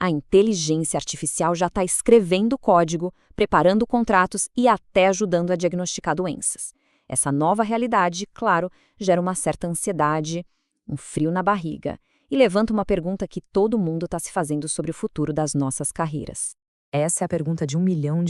A inteligência artificial já está escrevendo código, preparando contratos e até ajudando a diagnosticar doenças. Essa nova realidade, claro, gera uma certa ansiedade, um frio na barriga e levanta uma pergunta que todo mundo está se fazendo sobre o futuro das nossas carreiras. Essa é a pergunta de $1 milhão,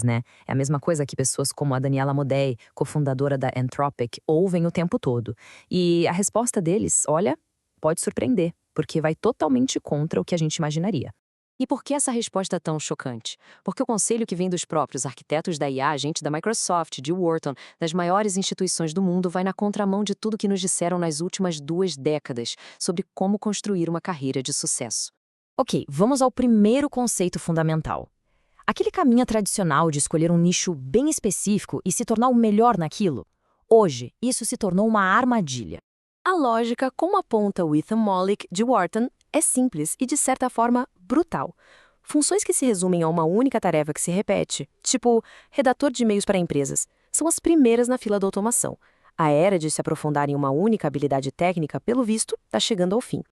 né? É a mesma coisa que pessoas como a Daniela Modei, cofundadora da Anthropic, ouvem o tempo todo. E a resposta deles, olha, pode surpreender, porque vai totalmente contra o que a gente imaginaria. E por que essa resposta é tão chocante? Porque o conselho que vem dos próprios arquitetos da IA, gente da Microsoft, de Wharton, das maiores instituições do mundo, vai na contramão de tudo que nos disseram nas últimas 2 décadas sobre como construir uma carreira de sucesso. Ok, vamos ao primeiro conceito fundamental. Aquele caminho tradicional de escolher um nicho bem específico e se tornar o melhor naquilo, hoje isso se tornou uma armadilha. A lógica, como aponta o Ethan Mollick, de Wharton, é simples e, de certa forma, brutal. Funções que se resumem a uma única tarefa que se repete, tipo redator de e-mails para empresas, são as primeiras na fila da automação. A era de se aprofundar em uma única habilidade técnica, pelo visto, está chegando ao fim.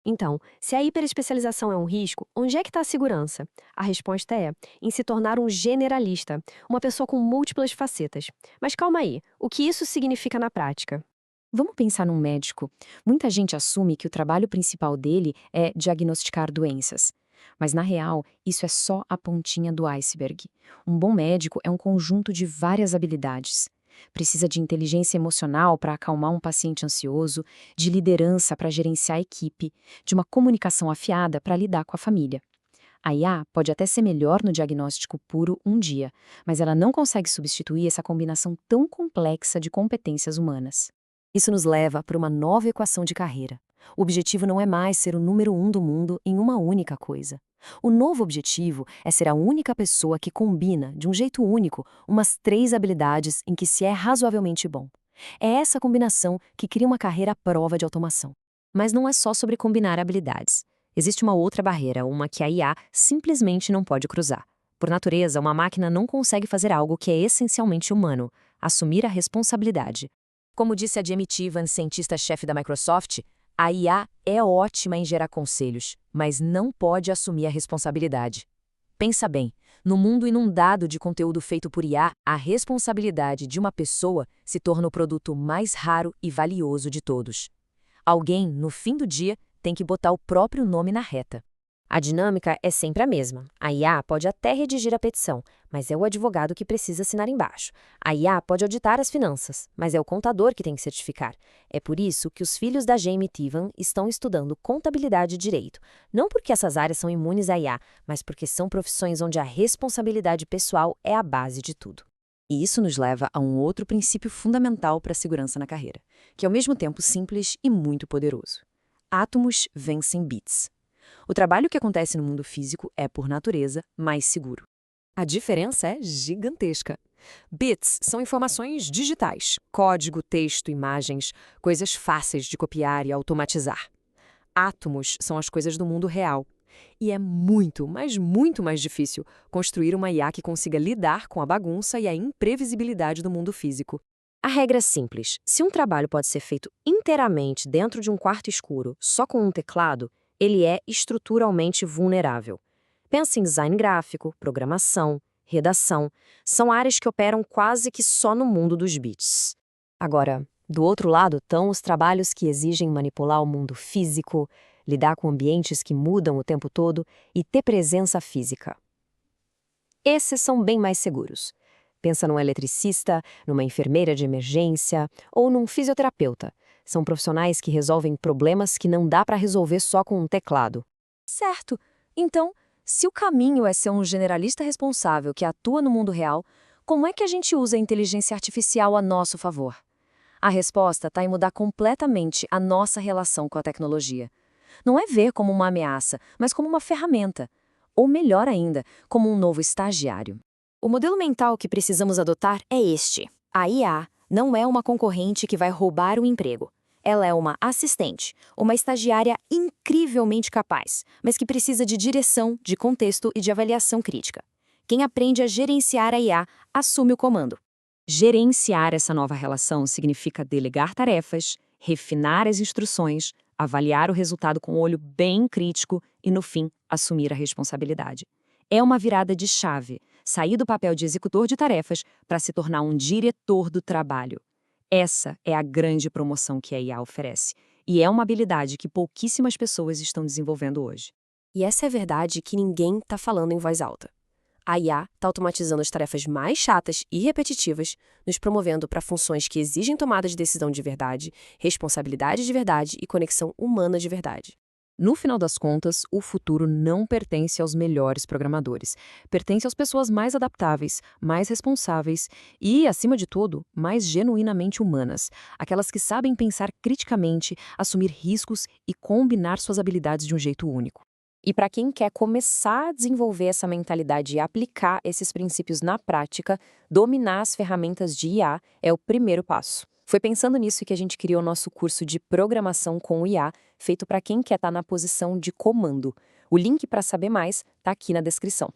Então, se a hiperespecialização é um risco, onde é que está a segurança? A resposta é em se tornar um generalista, uma pessoa com múltiplas facetas. Mas calma aí, o que isso significa na prática? Vamos pensar num médico. Muita gente assume que o trabalho principal dele é diagnosticar doenças. Mas, na real, isso é só a pontinha do iceberg. Um bom médico é um conjunto de várias habilidades. Precisa de inteligência emocional para acalmar um paciente ansioso, de liderança para gerenciar a equipe, de uma comunicação afiada para lidar com a família. A IA pode até ser melhor no diagnóstico puro um dia, mas ela não consegue substituir essa combinação tão complexa de competências humanas. Isso nos leva para uma nova equação de carreira. O objetivo não é mais ser o número 1 do mundo em uma única coisa. O novo objetivo é ser a única pessoa que combina, de um jeito único, umas 3 habilidades em que se é razoavelmente bom. É essa combinação que cria uma carreira à prova de automação. Mas não é só sobre combinar habilidades. Existe uma outra barreira, uma que a IA simplesmente não pode cruzar. Por natureza, uma máquina não consegue fazer algo que é essencialmente humano: assumir a responsabilidade. Como disse a Jamie Tivan, cientista-chefe da Microsoft, a IA é ótima em gerar conselhos, mas não pode assumir a responsabilidade. Pensa bem, no mundo inundado de conteúdo feito por IA, a responsabilidade de uma pessoa se torna o produto mais raro e valioso de todos. Alguém, no fim do dia, tem que botar o próprio nome na reta. A dinâmica é sempre a mesma. A IA pode até redigir a petição, mas é o advogado que precisa assinar embaixo. A IA pode auditar as finanças, mas é o contador que tem que certificar. É por isso que os filhos da Jamie Tivan estão estudando contabilidade e direito. Não porque essas áreas são imunes à IA, mas porque são profissões onde a responsabilidade pessoal é a base de tudo. E isso nos leva a um outro princípio fundamental para a segurança na carreira, que é ao mesmo tempo simples e muito poderoso. Átomos vencem bits. O trabalho que acontece no mundo físico é, por natureza, mais seguro. A diferença é gigantesca. Bits são informações digitais, código, texto, imagens, coisas fáceis de copiar e automatizar. Átomos são as coisas do mundo real. E é muito, mas muito mais difícil construir uma IA que consiga lidar com a bagunça e a imprevisibilidade do mundo físico. A regra é simples. Se um trabalho pode ser feito inteiramente dentro de um quarto escuro, só com um teclado, ele é estruturalmente vulnerável. Pensa em design gráfico, programação, redação. São áreas que operam quase que só no mundo dos bits. Agora, do outro lado estão os trabalhos que exigem manipular o mundo físico, lidar com ambientes que mudam o tempo todo e ter presença física. Esses são bem mais seguros. Pensa num eletricista, numa enfermeira de emergência ou num fisioterapeuta. São profissionais que resolvem problemas que não dá para resolver só com um teclado. Certo. Então, se o caminho é ser um generalista responsável que atua no mundo real, como é que a gente usa a inteligência artificial a nosso favor? A resposta está em mudar completamente a nossa relação com a tecnologia. Não é ver como uma ameaça, mas como uma ferramenta. Ou melhor ainda, como um novo estagiário. O modelo mental que precisamos adotar é este. A IA não é uma concorrente que vai roubar o emprego. Ela é uma assistente, uma estagiária incrivelmente capaz, mas que precisa de direção, de contexto e de avaliação crítica. Quem aprende a gerenciar a IA assume o comando. Gerenciar essa nova relação significa delegar tarefas, refinar as instruções, avaliar o resultado com um olho bem crítico e, no fim, assumir a responsabilidade. É uma virada de chave, sair do papel de executor de tarefas para se tornar um diretor do trabalho. Essa é a grande promoção que a IA oferece, e é uma habilidade que pouquíssimas pessoas estão desenvolvendo hoje. E essa é a verdade que ninguém está falando em voz alta. A IA está automatizando as tarefas mais chatas e repetitivas, nos promovendo para funções que exigem tomada de decisão de verdade, responsabilidade de verdade e conexão humana de verdade. No final das contas, o futuro não pertence aos melhores programadores. Pertence às pessoas mais adaptáveis, mais responsáveis e, acima de tudo, mais genuinamente humanas. Aquelas que sabem pensar criticamente, assumir riscos e combinar suas habilidades de um jeito único. E para quem quer começar a desenvolver essa mentalidade e aplicar esses princípios na prática, dominar as ferramentas de IA é o primeiro passo. Foi pensando nisso que a gente criou o nosso curso de programação com o IA, feito para quem quer estar na posição de comando. O link para saber mais está aqui na descrição.